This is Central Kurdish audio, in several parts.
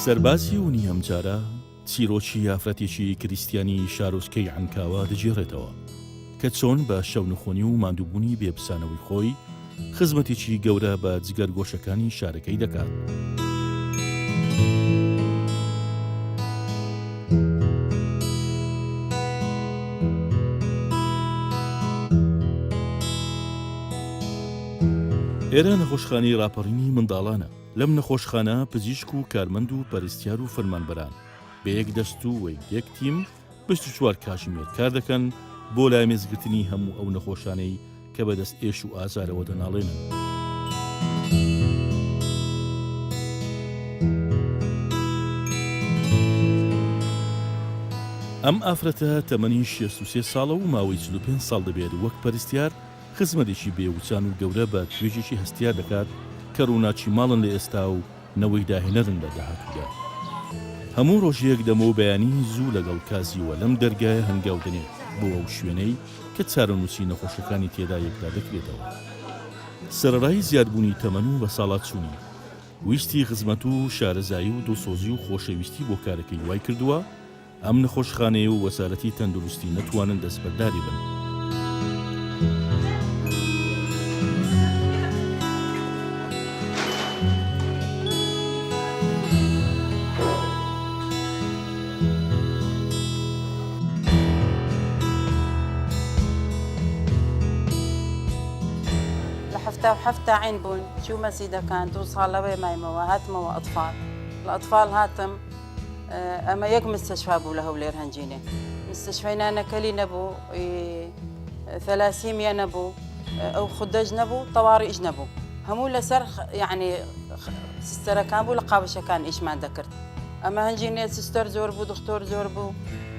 سەرباسی وونی ئەمجارە چیرۆکی یافرەتێکی کریسیانی شارۆچکەی عنکاوە دەجێڕێتەوە کە چۆن بە شەونخۆنی و ماندووبوونی بێپسانەوەی خۆی خزمەتێکی گەورە بە جگەرگۆشەکانی شارەکەی دەکات. ئێرە نەخۆشخانەی ڕاپەڕینی منداڵانە. لەم نەخۆشخانە پزیشک و کارمەند و پەرستیار و فەرمانبەران بە یەک دەست و یەک تیم 24 کاتژمێر کار دەکەن بۆ لامێزگرتنی هەموو ئەو نەخۆشانەی کە بەدەست ئێش و ئازارەوە دەناڵێنن. ئەم ئافرەتە تەمەنی 63 ساڵە و ماوەی 45 ساڵ دەبێت وەک پەرستیار خزمەتێکی بێوچان و گەورە بە توێژێکی هەستیار دەکات کە ڕووناچی ماڵن لە ئێستا و نەوەی داهێنەرن لە داهاتوودا. هەموو ڕۆژەیەک دەمەوە بەیانی زوو لەگەڵ کازیوە لەم دەرگایە هەنگاو دەنێت بۆ ئەو شوێنەی کە چارەنووسی نەخۆشەکانی تێدا یەکدا دەکرێتەوە. سەرەڕای زیادبوونی تەمەن و بە ساڵات چوونی ویستی خزمەت و شارەزایی و دڵسۆزی و خۆشەویستی بۆ کارەکەی وای کردووە ئەم نەخۆشخانەیە و وەزارەتی تەندروستی نەتوانن دەستبەرداری بن. حفتة عين بون شو مسيدة كان توصل لوي مايموا هاتموا أطفال الأطفال هاتم أما يك مستشفى بوله ولير هنجينه مستشفينا نكلي نبو 300 نبو أو خدج نبو طوارئ نبو همو لسر يعني سستر كان بو لقابش كان إيش ما ذكرت أما هنجينه سستر زور بو دكتور زور بو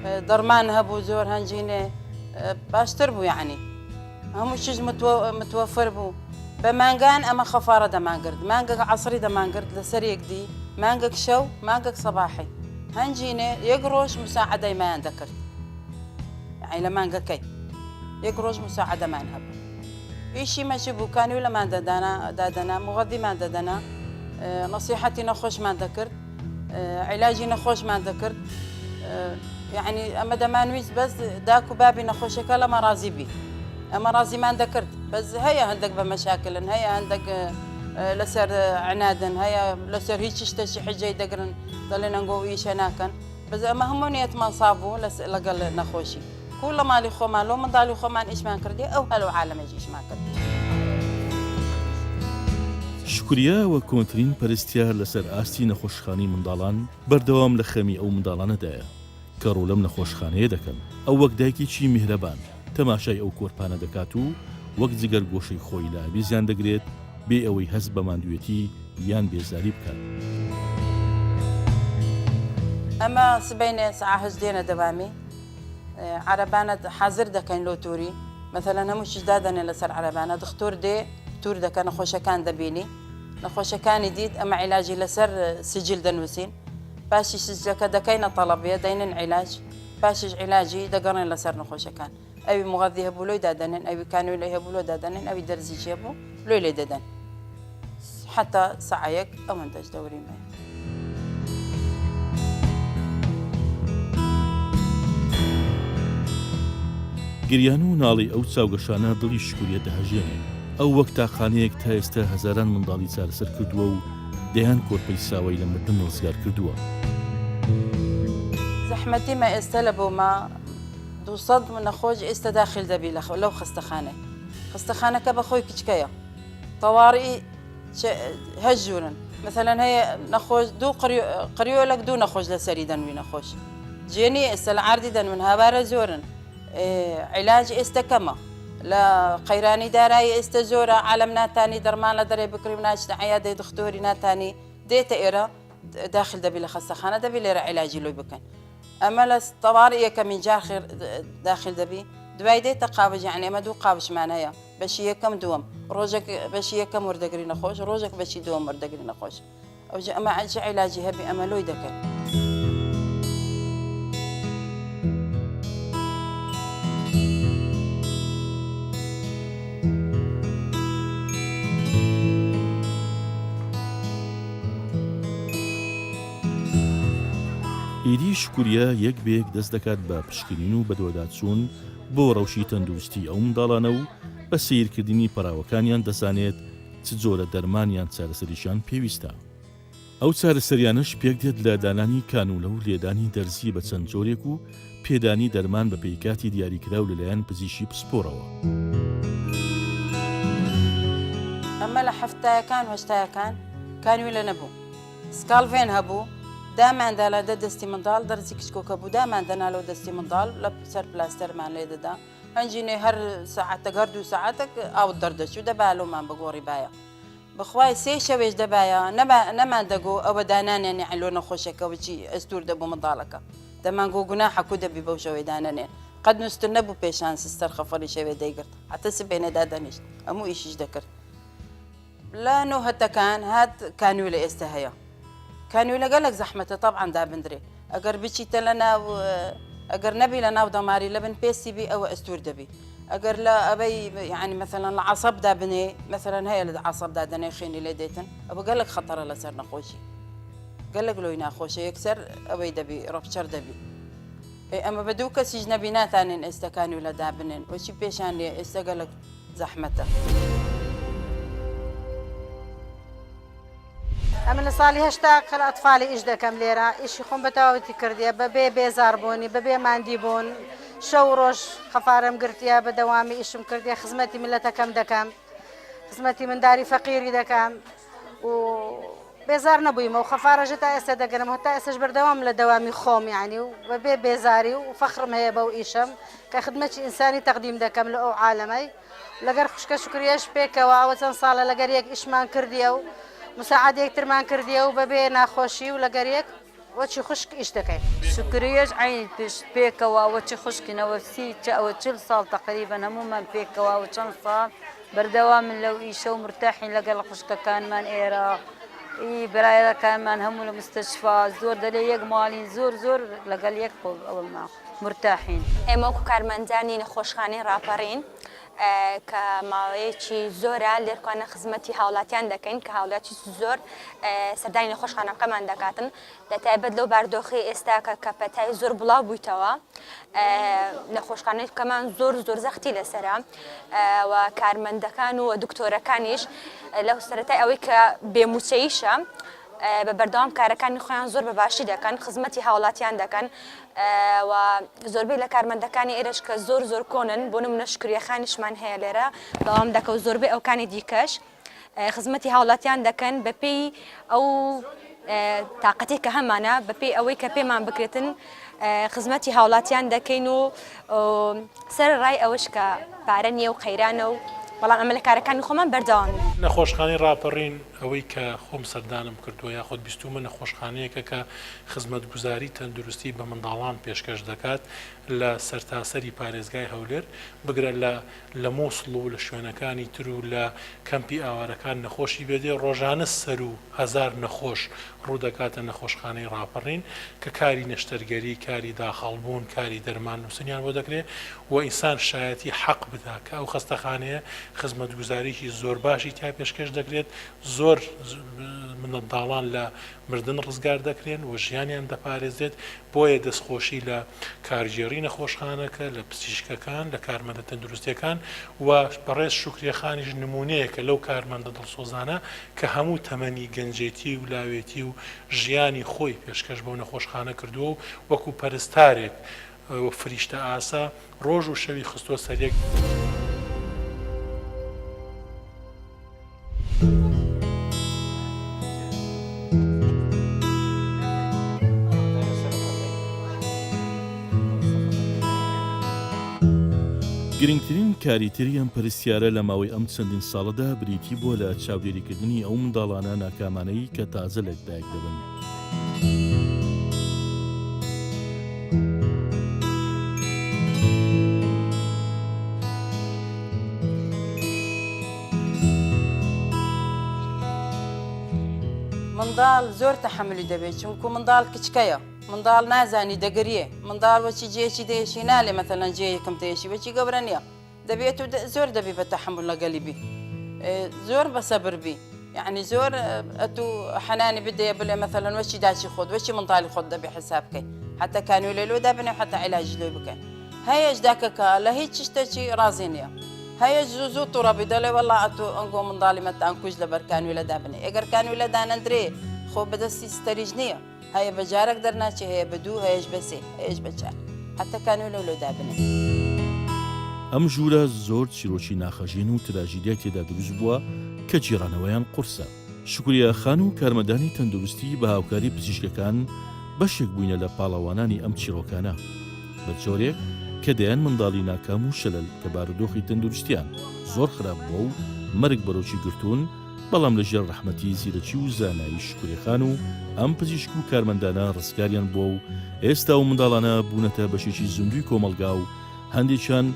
درمان هبو زور هنجينه باشتر بو يعني همو شيء متوفر بو بمانجان أما خفارة دمانقرد مانجا عصري دمانقرد لسريق دي مانجا شو مانجا صباحي هنجيني يقروش مساعدة ما ذكرت يعني لمانجا كي يقروش مساعدة ما نهب إيشي ما شبو كان ولا ما دادنا مغذي ما دادنا نصيحتي نخوش ما ذكرت علاجي نخوش ما ذكرت يعني أما دمانويس بس داكو بابي نخوش كلا ما راضي بي أما رازي ما ذكرت بس هيا عندك بمشاكل هيا عندك لسر عنادا هيا لسر هيك شي حاجه يدقرن ضلينا نقول ايش هناكن بس اما هم نيت ما صابوا لقل نخوشي كل ما لي خو ما لو من ضالي خو ما ايش ما كردي او هلو عالم ايش ما كردي شکریە وە کۆنترین پەرستیار لەسەر ئاستی نەخۆشخانەی منداڵان بەردەوام لە خەمی ئەو منداڵانەدایە کە ڕوو لەم نەخۆشخانەیە دەکەن ئەو وەک دایکێکی میهرەبان تەماشای ئەو کۆرپانە دەکات و وەک جگەر گۆشەی خۆی لە بیزیان دەگرێت بێ ئەوەی هەست بە ماندوێتی یان بێزاری بکات. ئەمە سبەینێ ساعە 8 دەوامی عەرەبانە حازر دەکەین لۆ تووری مەثەلەن هەمووشیش دادەنێ لەسەر عەرەبانە دکتۆر دێ توور دەکەن نەخۆشەکان دەبینی نەخۆشەکانی دیت ئەمە عیلاجی لەسەر سجل دەنووسین پاشی سجلەکە دەکەینە تەڵەبێ دەینن عیلاج پاشیش عیلاجی دەگەڕێن لەسەر نەخۆشەکان ئەوی مغەذی هەبوو لۆی دادەنێن ئەوی کانوی لۆی هەبوو لۆ دادەنێن ئەوی دەرزیی هەبوو لۆی لێ دەدەن حتا سەعەیەک ئەوەندەش دەوریمە. گریان و ناڵی ئەو چاوگەشانە دڵی شکوریە دەهەژێنێ ئەو وەک تاقانەیەک تا ئێستا هەزاران منداڵی چارەسەر کردووە و دەیان کۆرپەی ساوای لە مردن ڕزگار کردووە. زەحمەتی مە ئێستا لە بۆمە 200 نەخۆش ئێستا داخل دەبی لەو خستەخانە خستەخانەکە بەخۆی کچکەیە طوارئ هەژورن مثلەن هەیە نەخۆش دوو قریۆلەك دوو نەخۆش لەسەری دەنوی نەخۆش جێنی ئێستا لە عاردی دەنون هاوارە زۆرن عیلاج ئێستا کەمە لە قەیرانی دارایی ئێستا زۆرە عالەم ناتانی دەرمان لە دەرێ بکڕی و ناچتە عیادەی دکتۆری ناتانی دێتە ئێرە داخل دەبی لە خستەخانە دەبی لێرە عیلاجی لۆی بکەن ئەمە لە طوارئیەکە من جار داخل دەبی دوای دێتە قاوەج یعنی ئەمە دوو قاوشمان هەیە بەشی یەکەم دووەم ڕۆژێک بەشی یەکەم وەردەگری نەخۆش ڕۆژێک بەشی دووەم وەردەگری نەخۆش ئەوجا ئەمە عیلاجی هەبی ئەمە لۆی دەکەن. ئیدی شکوریە یەک بێک دەست دەکات بە پشکنین و بەدۆداچوون بۆ ڕەوشی تەندروستی ئەو منداڵانە و بە سیرکردنی پەراوەکانیان دەزانێت چ جۆرە دەرمانیان چارەسەریشان پێویستە. ئەو چارەسەریانش پێک دێت لە دانانی کانولە و لێدانی دەرزی بە چەند جۆرێک و پێدانی دەرمان بە پێیکاتی دیاریکرا و لەلایەن پزیشکی پسپۆرەوە. ئەمە لە هەفتایەکان هەشتایەکان کانویلە نەبوو، سکاڵڤێن هەبوو، داماندا لە دەستی منداڵ دەرزی کچکۆکە بوو، داماندەنا لەو دەستی منداڵ لە سەر پلاستەرمان لێ دەدا، هەنجینێ هەر سەعاتە گەرد و سەعاتێک ئاوت دەردەچوو دەبالۆمان بەگۆڕی باە. بخوای سێ شەوێش دەبایە نەمان دەگۆ ئەوە دانانێنی عیلۆ نەخۆشەکە بچی ئەستور دەبوو منداڵەکە دەمانگۆ گونا حەکو دەبی بەو شەوەی دانانێن قەت نووستر نەبوو پێشان سستەر خەفەری شەوێ دەیگرت حتە سبێنەدا دەنیشت ئەموو ئیشیش دەکرد. لە نۆهەتەکان هات کانوی لە ئێستا هەیە کانوی لەگەلێک زەحمەتە تەبعاً دابدرێ ئەگەر بچیتە لە ناو ئەگەر نەبی لە ناو دەماری لەبن پێستی بی ئەوە ئەستور دەبی ئەگەر لە ئەبەی یعنی مثلەن لە عەسەبدا بنێ مثلەن هەیە لە عەسەبدا دەنێ خێنی لێ دێتن ئەوە گەلێک خەتەرە لەسەر نەخۆشی گەلێک لۆی ناخۆشە یەکسەر ئەوەی دەبی ڕەپچەر دەبی ئەمە بە دوو کەسیش نەبی ناتانێن ئێستەکانی و لەدا بنێن وەچی پێشان لێ ئێستا گەلێک زەحمەتە. ئەمە لە ساڵی هەشتا کە ئەتفاڵی ئیش دەکەم لێرە ئیشی خۆم بە تەواوەتی کردیە بەبێ بێزاربوونی بەبێ ماندی بوون شەو ڕۆژ خەفارم گرتیە بە دەوامی ئیشم کردیە خزمەتی ملەتەکەم دەکەم خزمەتی منداری فەقیری دەکەم و بێزار نەبوویمە و خەفارەژە تا ئێستا دەگەرم هەتا ئێستش بەردەوام لە دەوامی خۆم یعنی و بەبێ بێزاری و فەخرم هەیە بەو ئیشم کە خدمەتی ئینسانی تەقدیم دەکەم لە ئەو عالەمەی لەگەر خوشکە شکریەش پێکەوە ئەوە چەند ساڵە لەگەر یەک ئیشمان کردیە و مساعدەیەکترمان کردیە و بەبێ ناخۆشی و لەگەر یەک وەچی خوشک ئیش دەکەین. شکریەش عین پشت پێکەوە وەچی خوشکینەوە ئەوە 40 ساڵ تقریبەن هەمومان پێکەوە و چەند ساڵ بەردەوامن لەو ئیشە و مرتاحین لەگەڵ خوشکەکانمان ئێرە برایەکانمان هەموو لە مستەشفا زۆر دەلێ یەک ماڵین زۆر زۆر لەگەڵ یەک ئەوڵما مرتاحین. ئێمە وەکو کارمەندانی نەخۆشخانەی ڕاپەڕین کە ماوەیەکی زۆرە لێرکوانە خزمەتی هاوڵاتیان دەکەین کە هاوڵاتی زۆر سەردانی نەخۆشخانەکەمان دەکاتن دەتایبەت لەو باردۆخی ئێستا کە کەپەتای زۆر بڵاو بوویتەوە نەخۆشخانەکەمان زۆر زۆر زەختی لەسرە و کارمەندەکان و دکتۆرەکانیش لەو سەرەتای ئەوەی کە بێموچەیشە بە بەردەوام کارەکانی خۆیان زۆر بەباشی دەکەن خزمەتی هاوڵاتیان دەکەن و زۆربەی لە کارمەندەکانی ئێرەش کە زۆر زۆر کۆنن بۆ نمونە شکریەخانیشمان هەیە لێرە بەڵام دەکە و زۆربەی ئەوکانی دیکەش خزمەتی هاوڵاتیان دەکەن بەپێی ئەو تااقەتی کە هەمانە بەپێی ئەوەی کە پێمان بکرێتن خزمەتی هاوڵاتیان دەکەین و سەر ڕای ئەوەش کە پارە نییە و قەیرانە و بەڵام ئەمە لە کارەکانی خۆمان بەردەوام نەخۆشخانەی ڕاپەڕین ئەوەی کە خۆم سەردانم کردووە یاخود بیستومە نەخۆشخانەیەکە کە خزمەتگوزاری تەندروستی بە منداڵان پێشکەش دەکات لە سەرتاسەری پارێزگای هەولێر بگرە لە مۆسڵ و لە شوێنەکانی تر و لە کەمپی ئاوارەکان نەخۆشی بێدێ ڕۆژانە سەر و هەزار نەخۆش ڕوو دەکاتە نەخۆشخانەی ڕاپەڕین کە کاری نەشتەرگەری کاری داخەڵبوون کاری دەرمان نووسنیان بۆ دەکرێت و ئینسان شایەتی حەق بدا کە ئەو خستەخانەیە خزمەتگوزاریی زۆر باشی تا پێشکەش دەکرێت زۆر منداڵان لە مردن ڕزگار دەکرێن و ژیانیان دەپارێزێت بۆیە دەستخۆشی لە کارژێڕی نەخۆشخانەکە لە پزیشکەکان لە کارمەندە تەندروستیەکان و بەڕێز شکریەخانیش نمونەیەکە لەو کارمەندە دڵسۆزانە کە هەموو تەمەنی گەنجێتی و لاوێتی و ژیانی خۆی پێشکەش بۆ نەخۆشخانە کردووە و وەکو پەرستارێک فریشتە ئاسا ڕۆژ و شەوی خستۆ سەرێک. گرنگترین کاریتری ئەم پەرستیارە لە ماوەی ئەم چەندین ساڵەدا بریتی بۆ لە چاودێریکردنی ئەو منداڵانە ناکامانەی کە تازە لە دایک دەبن. منداڵ زۆر تەحملی دەبێت چونکو منداڵ کچکەیە منداڵ نازانی دەگریێ منداڵ وەچی جێکی دێشی نالێ مەتەلەن جێ یەکەم دێشی وەچی گەورە نییە دەبێت و زۆر دەبی بە تەحمل لەگەلی بی زۆر بە سەبر بی یعنی زۆر ئەتو حەنانی بدەیە بڵێ مەتەلەن وەچی داچی خۆت وەچی منداڵی خۆت دەبێ حساب بکەیت حتى كانوا له دابني وحتى علاج له بكين هاي اجداك لا هي تشتكي رازينيا هاي جزو ترى بدل والله اتو انقو من ظالمة انكوج لبر كانوا له دابني اگر كانوا له دان اندري خو بدس استريجنيا هاي بجارك درناچي هي بدو هايش بسي هايش بچا حتى كانوا له دابني ئەم ژوورە زۆر چیرۆکی ناخەژین و تراژیدیا تێدا دروست بووە کە جیرانەوەیان قورسە. شکوریا خان و کارمەندانی تەندروستی بە هاوکاری پزیشکەکان بەشێک بووینە لە پاڵەوانانی ئەم چیرۆکانە بە جۆرێک کە دەیان منداڵی ناکام و شەلل کە بارودۆخی تەندروستیان زۆر خراپ بووە و مەرگ بەرەوچی گرتوون بەڵام لەژێر ڕەحمەتی زیرەکی و زانایی شکوری خان و ئەم پزیشک و کارمەندانە ڕزگاریان بووە و ئێستا و منداڵانە بوونەتە بەشێکی زوندوی کۆمەلگا و هەندێکیان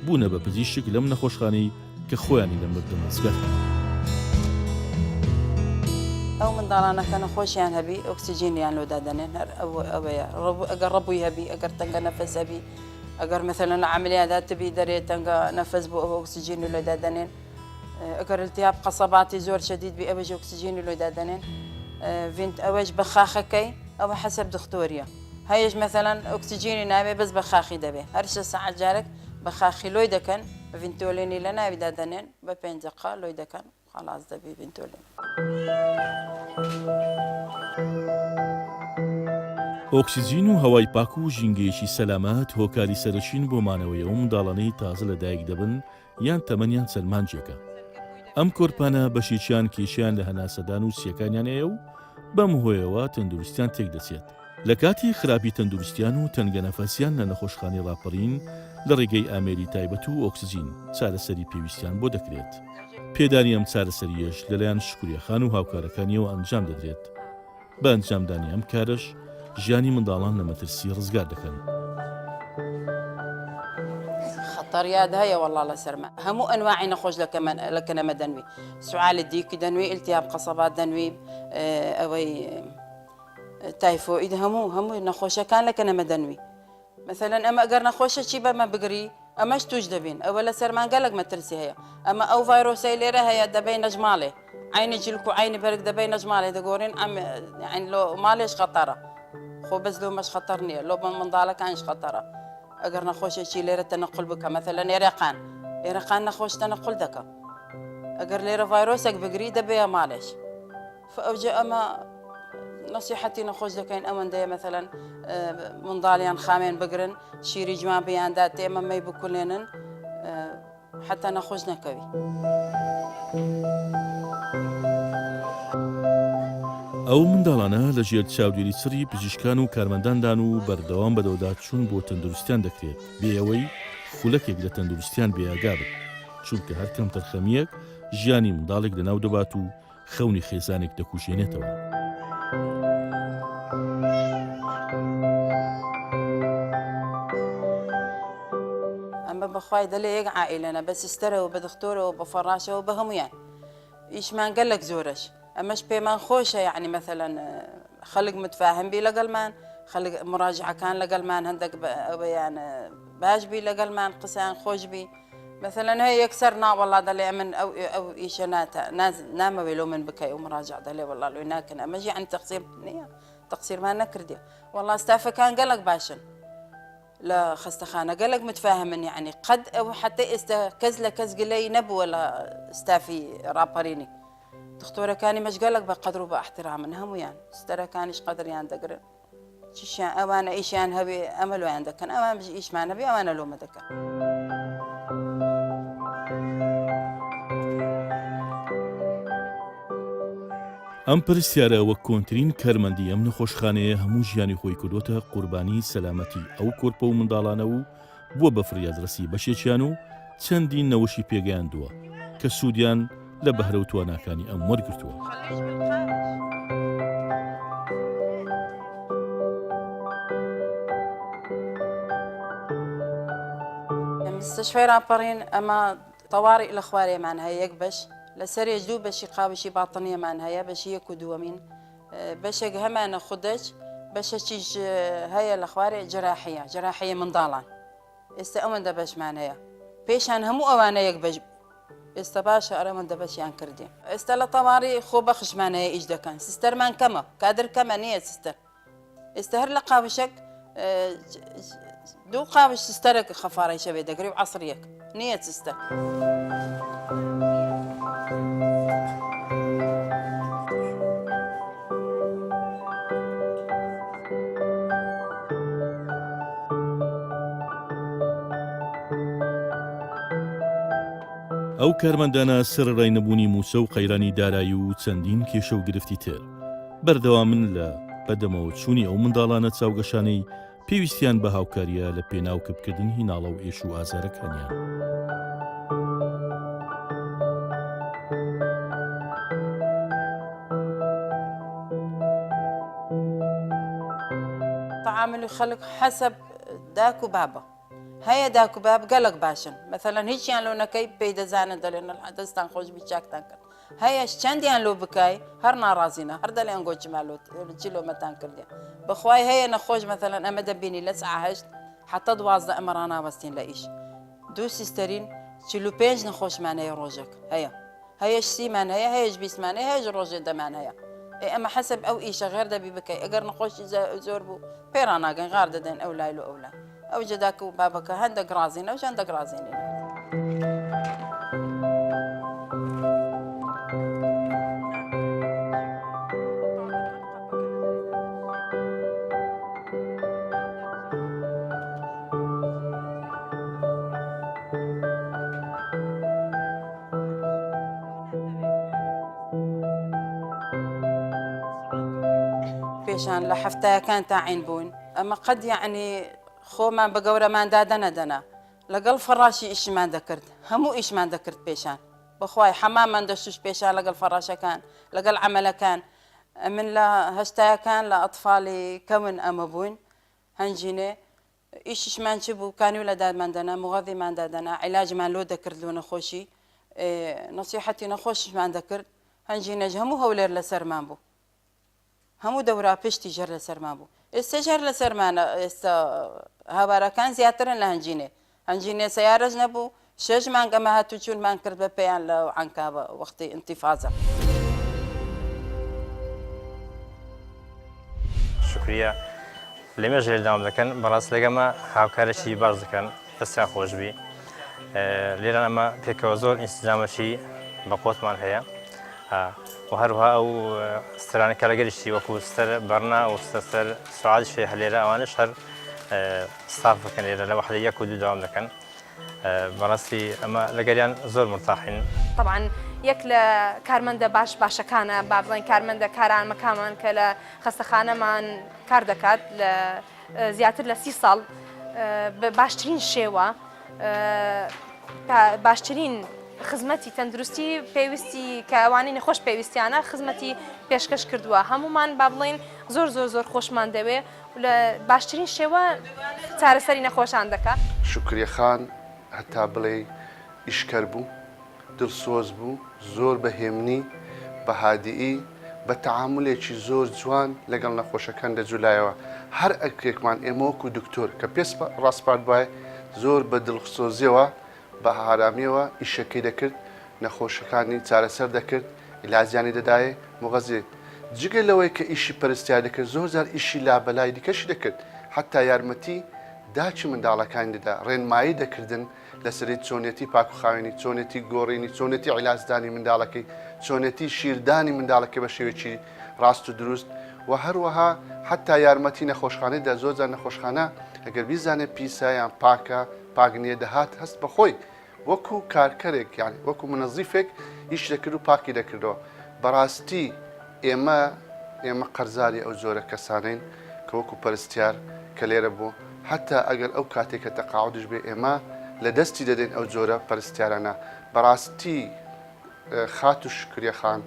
بوونە بە پزیشک لەم نەخۆشخانەی کە خۆیانی لە مردن ڕزگار ئەو منداڵانەکە نەخۆشیان هەبی ئۆکسیجینیان لۆ دادەنێن هەر ئەوەیە ئەگەر ڕەبووی هەبی ئەگەر تەنگە نەفەس هەبی ئەگەر مثلەن لە عەمەلیاتدا تبی دەرێت تەنگە نەفەس بۆ ئەوە ئۆکسیجینی لۆ دادەنێن ئەگەر التیاب قەسەباتی زۆر شەدید بی ئەوەش ئۆکسیجینی لۆ دادەنێن ئەوەش بە خاخەکەی ئەوە حەسەب دختۆریە هەیەش مثلەن ئۆکسیجینی ناوێ بەس بە خاخی دەبێ هەر 6 ساعت جارێک بە خاخی لۆی دەکەن ڤینتۆلێنی لە ناوی دادەنێن بە 5 دقیقە لۆی دەکەن خەڵاس دەبێ ڤینتۆلێن ئۆکسیجین و هەوای پاک و ژینگەیەکی سەلامەت هۆکاری سەرچین بۆ مانەوەیەوە منداڵانەی تازە لە دایک دەبن یان تەمەنیان سەلمانجێکە. ئەم کۆرپانە بەشێکیان کێشیان لە هەناسەدان و سیەکانیان هەیە و بەم هۆیەوە تەندروستیان تێک دەچێت. لە کاتی خراپی تەندروستیان و تەنگە نەفەسیان لە نەخۆشخانەی ڕاپەڕین لە ڕێگەی ئامێری تایبەت و ئۆکسیجین چارەسەری پێویستیان بۆ دەکرێت. پێدانی ئەم چارەسەریەش لەلایەن شکوریە خان و هاوکارەکانیەوە ئەنجام دەدرێت. بە ئەنجامدانی ئەم کارش ژیانی منداڵان لە مەترسی ڕزگار دەکەن. خطريات هيا والله لا سرما همو انواع نخوش لكن ما دنوي سعال الديك دنوي التهاب قصبات دنوي اوي تايفويد همو نخوشه كان لكن ما دنوي مثلا اما اقر نخوشه شي ما بقري اما شتوج دبين اولا سرما قالك ما ترسي هي اما او فيروسي ليره هي دبين نجمالي عين جلكو عين برك دبين نجمالي دقورين ام يعني لو ماليش خطره خو بس لو مش خطرني لو من ضالك كانش خطره اگر نخوش شي ليره تنقل بك مثلا يرقان نخوش تنقل دك اگر ليره فيروسك بقري دبي مالش فاوجا اما نصيحتي نخوش دكين امن دي مثلا من ضاليان خامين بقرن شيري جماع بيان دات اما ما يبكلنن حتى نخوش نكوي ئەو منداڵانە لە ژێر چاودێری سری پزیشکان و کارمەنداندان و بەردەوام بەدەودا چوون بۆ تەندروستیان دەکرێت بێ ئەوەی خولەکێک لە تەندروستیان بێئاگا بێت چونکە هەر کەم تەرخەمیەک ژیانی منداڵێک لەناو دەبات و خەونی خێزانێک دەکوژێنێتەوە. ئەمە بەخوای دەڵێ یەک عائیلەنە بە سیستەرەوە بە دختۆرەوە بە فەڕاشەوە بە هەمویان ئیشمان گەلێک زۆرەش ئەمەش پێمان خۆشە یعنی مثلا خەڵک متفاهم بی لەگەڵمان خەڵک مراجعەکان لەگەڵمان هەندێک بەیان باش بی لەگەڵمان قسەیان خۆش بی مثلا هەیە یەکسەر ناوەڵا دەڵێ من ئەو ئیشە نامەوێ لۆ من بکەی و مراجع دەڵێ وەڵا لۆی ناکەن ئەمەش یعنی تەقسیر نییە تەقسیرمان نەکردێ وەڵا ستافەکان گەلێک باشن لە خەستەخانە گەلێک متفاهمن یعنی قەد ئەو حتى ئێستا کەس لە کەس گلەی نەبووە لە ستافی ڕاپەڕینی دختۆرەکانی مەشگەلێک بە قەدر و بە احترامن هەمویان ستەرەکانیش قەدریان دەگرن چیشیان ئەوانە ئیشیان هەبێ ئەمە لۆیان دەکەن ئەوان ئیشمان هەبێ ئەوانە لۆمە دەکەن. ئەم پرسیارە وەک کۆنترین کارمەندی ئەم نەخۆشخانەیە هەموو ژیانی خۆی کردوتە قوربانی سەلامەتی ئەو کۆرپە و منداڵانە و بووە بە فریادڕسی بەشێکیان و چەندین نەوەشی پێگەیاندووە کە سوودیان لە بەهرە و تواناکانی ئەم وەرگرتووە. مستشفى راپەڕین ئەمە تەواڕی لە خوارێمان هەیە یەک بەش لەسەرێک دوو بەشی قاوشی باتنیەمان هەیە بەشی یەک و دووەمین بەشێک هەمانە خودەج بەشەکیش هەیە لە خوارێ جراحیە منداڵان ئێستا ئەوەندە بەشمان هەیە پێشان هەموو ئەوانە یەک بەش ئێستا باشە ئەرەمەندە بەشیان کردێ ئێستا لە تەواڕی خۆ بەخشمان هەیە ئیش دەکەن سیستەرمان کەمە کادر کەمە نییە سیستەر ئێستا هەر لە قاوشەک دوو قاوش سستەرێک خەفاڕی شەوێ دەگری و عەسریەک نییە سستە. ئەو کارمەندانە سەرڕای نەبوونی موسە و قەیرانی دارایی و چەندین کێشە و گرفتی تر بەردەوامن لە بەدەمەوە چوونی ئەو منداڵانە چاوگەشانەی پێویستیان بە هاوکاریە لە پێناوکەبکردن هیناڵە و ئێش و ئازارەکانیان. تعامل خەڵک حەسەب داک و بابە. هەیە داک و باب گەلک باشن مثلەن هیچیان لۆ نەکەی پێی دەزانن دەڵێن دەستان خۆش بی چاکتان کرد هەیەش چەندیان لۆ بکای هەر ناڕازینە هەر دەڵێن چیلۆمەتان کردێ بەخوای هەیە نەخۆش مثلەن ئەمە دەبینی لە سعە هەشت حتا 12 ئەمە ڕاناوەستین لە ئیش دوو سیستەرین 45 نەخۆشمان هەیە ڕۆژێک هەیەش سیمان هەیە هەیەش بیسمان هەیە هەیەش ڕۆژێ دەمان هەیە ئەمە حەسب ئەو ئیشە غێر دەبی بکەی ئەگەر نەخۆشی زۆر بوو پێراناگەن غار دەدەن ئەو لای و ئەو لای ئەو جداک و بابەکە هەندێک ڕازینە و هەندێک ڕازینین. پێشان لە هەفتەیەکان تاعین بوون ئەمە قەد یعنی خۆمان بە گەورەمان دادەنەدەنا لەگەڵ فەڕاشی ئیشمان دەکرد هەموو ئیشمان دەکرد پێشان بەخوای حەمامان دەشوش پێشان لەگەڵ فەڕاشەکان لەگەڵ عەمەلەکان من لە هەشتایەکان لە ئەطفاڵی کەون ئەمە بووین هەنجینێ ئیشیشمان چ بوو کانی و لە دادماندەنا مغەذیمان دادەنا عیلاجمان لۆ دەکرد لۆ نەخۆشی نەسیحەتی نەخۆشیشمان دەکرد هەنجینەش هەموو هەولێر لەسەرمان بوو هەموو دەورا پشتی ژەر لەسەرمان بوو ئێستا ژەر لەسەرمانە ئێستا هاوارەکان زیاترن لە هەنجینێ سەیارەش نەبوو 6 مانگ ئەمە هاتوو چوونمان کرد بە پێیان لە عەنکا بە وەختی ئینتیفازە. شکریە لێمەش لێدام دەکەن بەڕاست لەگەمە هاوکارێکی باش دەکەن دەستیان خۆشبی لێران ئەمە پێکەوە زۆر ئینسیجامەشی بە قۆتمان هەیە و هەروها ئەو سترانە کارەگەریشتی وەکو ستەر بەرنا و ستەر سوعادی شێ هەلێرە ئەوانش هەر ستاف بکەن لێرە لە وەحدە یەک و دوو داوام دەکەن بەڕاستی ئەمە لەگەریان زۆر مرتاحین. طبعا یەک لە کارمەندە باشەکانە با بڵێن کارمەندە کارانمەکانمان کە لە خەستەخانەمان کار دەکات لە زیاتر لە 30 ساڵ بە باشترین شێوە باشترین خزمەتی تەندروستی پێویستی کە ئەوانەی نەخۆش پێویستیانە خزمەتی پێشکەش کردووە هەمومان با بڵێن زۆر خۆشمان دەوێ لە باشترین شێوە چارەسەری نەخۆشان دەکات. شکریەخان هەتا بڵێ ئیشکەر بوو دڵسۆز بوو زۆر بەهێمنی بە هادیئی بە تەعاملێکی زۆر جوان لەگەڵ نەخۆشەکان دەجولایەوە هەر ئەکرێکمان ئێمە وەکو دکتۆر کە پێش ڕاستپات وایە زۆر بە دڵسۆزیەوە بە هارامیەوە ئیشەکەی دەکرد نەخۆشەکانی چارەسەر دەکرد ئیلازیانی دەدایە مغەزێت جگە لەوەی کە ئیشی پەرستیار دەکرد زۆر جار ئیشی لابەلای دیکەشی دەکرد حتا یارمەتی داچی منداڵەکانی دەدا ڕێنمایی دەکردن لەسەری چۆنێتی پاکوخاوێنی چۆنێتی گۆڕینی چۆنێتی عیلازدانی منداڵەکەی چۆنێتی شیردانی منداڵەکە بە شێوەیەکی ڕاست و دروست و هەروەها حتا یارمەتی نەخۆشخانەیدا زۆرجار نەخۆشخانە ئەگەر بیزانێت پیسایان پاکە پاگنیە دەهات هەست بەخۆی وەکو کارکەرێک یانی وەکو منەزیفێک ئیش دەکرد و پاکی دەکردەوە بەڕاستی ئێمە قەرزاری ئەو زۆرە کەسانین کە وەکو پەرستیار کە لێرە بوو حتا ئەگەر ئەو کاتێکە تەقاعودش بێ ئێمە لە دەستی دەدەین ئەو جۆرە پەرستیارانە بەڕاستی خات و شکریەخان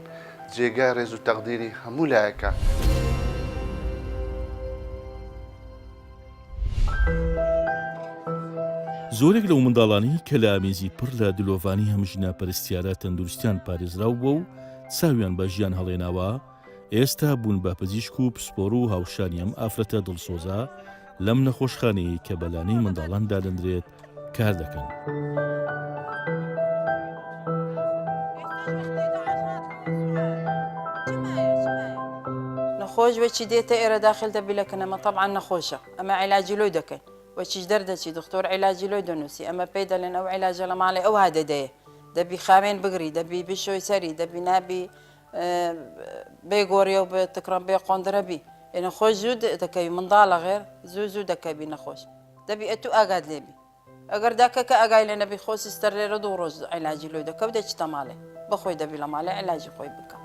جێگای ڕێز و تەقدیری هەموو لایەکە. زۆرێک لەو منداڵانی کە لە ئامێزی پڕ لە دلۆڤانی هەمژنە پەرستیارە تەندروستیان پارێزراو بووە و چاویان بە ژیان هەڵێناوە ئێستا بوون بە پزیشک و پسپۆر و هاوشانی ئەم ئافرەتە دڵسۆزە لەم نەخۆشخانەیە کە بەلانەی منداڵان دادەندرێت کار دەکەن. نەخۆش وەچی دێتە ئێرە داخل دەبی لەکەنەمە طبعاً نەخۆشە ئەمە عیلاجی لۆی دەکەین وەچیش دەردەچی دکتۆر عیلاجی لۆی دەنووسی ئەمە پێی دەڵێن ئەو عیلاجە لە ماڵێ ئەو هادەدەیە دەبی خاوێن بگری دەبی بشۆی سەری دەبی نابی بێگۆڕیە و بە تکڕم بێ قۆندرەبی ئێنە خۆش زوو دەکەوی منداڵە غێر زوو دەکەبی نەخۆش دەبی ئەتو ئاگات لێبی ئەگەر داکەکە ئەگای لێ نەبی خۆ سیستەر لێرە 2 ڕۆژ عیلاجی لۆی دەکە و دەچتە ماڵێ بەخۆی دەبی لە ماڵێ عیلاجی خۆی بکە.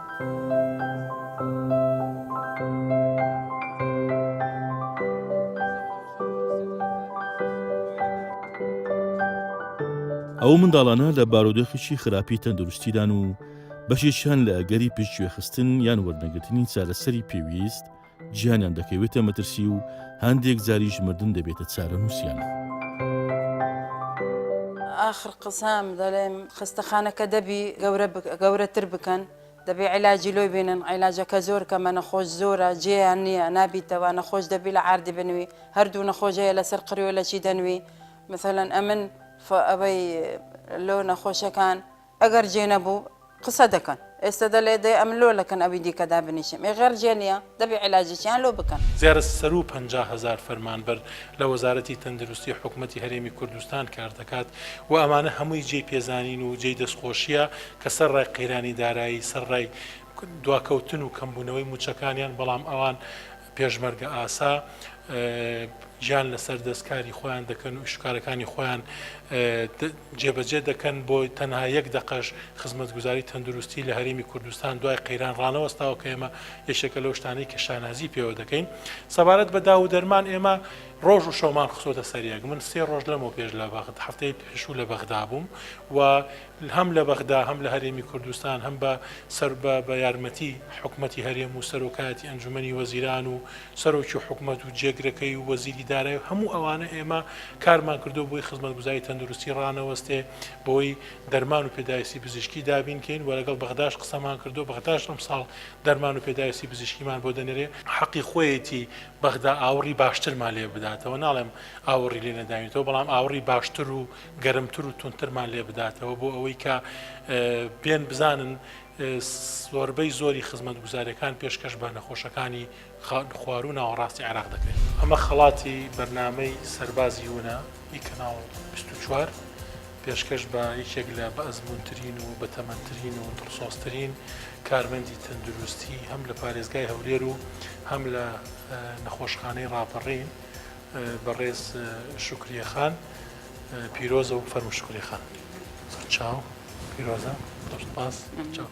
ئەو منداڵانە لە بارودۆخێکی خراپی تەندروستیدان و بەشێکیان لە ئەگەری پێشگوێخستن یان وەرنەگرتنی چارەسەری پێویست گیانیان دەکەوێتە مەترسی و هەندێک زاریش مردن دەبێتە چارە نووسیان. آخر قسام دەڵێم خستەخانەکە دەبی گەورەتر بکەن دەبێ عیلاجی لۆی بێنن عیلاجەکە زۆر کەمە نەخۆش زۆرە جێیان نییە نابیتەوە نەخۆش دەبی لە عاردی بنوی هەردوو نەخۆشەیە لەسەر قڕیۆ لە چی دەنوی مثلەن ئەمن ئەوەی لۆ نەخۆشەکان ئەگەر جێ نەبوو قسە دەکەن ئێستا دەڵێ دێ ئەم لۆ لەکەن ئەوی دیکەدا بنیشم ئێغەر جێ نییە دەبی عیلاجییان لۆ بکەن. زیارە 150,000 فەرمانبەر لە وەزارەتی تەندروستی حکوومەتی هەرێمی کوردستان کار دەکات و ئەمانە هەمووی جێ پێزانین و جێی دەستخۆشیە کە سەر ڕای قەیرانی دارایی سەر ڕای دواکەوتن و کەمبوونەوەی موچەکانیان بەڵام ئەوان پێشمەرگە ئاسا گیان لەسەر دەستکاری خۆیان دەکەن و شکارەکانی خۆیان جێبەجێ دەکەن بۆ تەنها 1 دقەش خزمەتگوزاری تەندروستی لە هەرێمی کوردستان دوای قەیران ڕانەوەستاوە کە ئێمە یەکێکە لەو شتانەی کە شانازی پێوە دەکەین سەبارەت بە داو دەرمان ئێمە ڕۆژ و شەومان خسۆتە سەریەک من 3 ڕۆژ لەمەوە پێش لە بەغد هەفتەی پێشوو لە بەغدا بووم و هەم لە بەغدا هەم لە هەرێمی کوردستان هەم بە سەر بە یارمەتی حکوومەتی هەرێم و سەرۆکایەتی ئەنجومەنی وەزیران و سەرۆکی حکوومەت و جێگرەکەی و وەزیری دارایی هەموو ئەوانە ئێمە کارمان کردو بۆی خزمەتگوزاری تەندروستی ڕانەوەستێ بۆی دەرمان و پێداویستی پزیشکی دابینکەین و لەگەڵ بەغداش قسەمان کردو بەغداش ئەم ساڵ دەرمان و پێداویستی پزیشکیمان بۆ دەنێرێ حەقی خۆیەتی بەغدا ئاوڕی باشترمان لێ بداتەوە ناڵێم ئاوەڕی لێ نەداوێتەوە بەڵام ئاوڕی باشتر و گەرمتر و تونترمان لێ بداتەوە بۆ ئەوەی کە بێن بزانن زۆربەی زۆری خزمەتگوزاریەکان پێشکەش بە نەخۆشەکانی خوار و ناوەڕاستی عێراق دەکەین. ئەمە خەڵاتی بەرنامەی سەربازی وونە ئی کەناڵ 24 پێشکەش بە یەکێک لە بەئەزموونترین و بەتەمەنترین و دڵسۆزترین کارمەندی تەندروستی هەم لە پارێزگای هەولێر و هەم لە نەخۆشخانەی ڕاپەڕین بەڕێز شوکریە خان پیرۆزە و فەرمو شوکریە خان چاو پیرۆزە دەست باس چاو.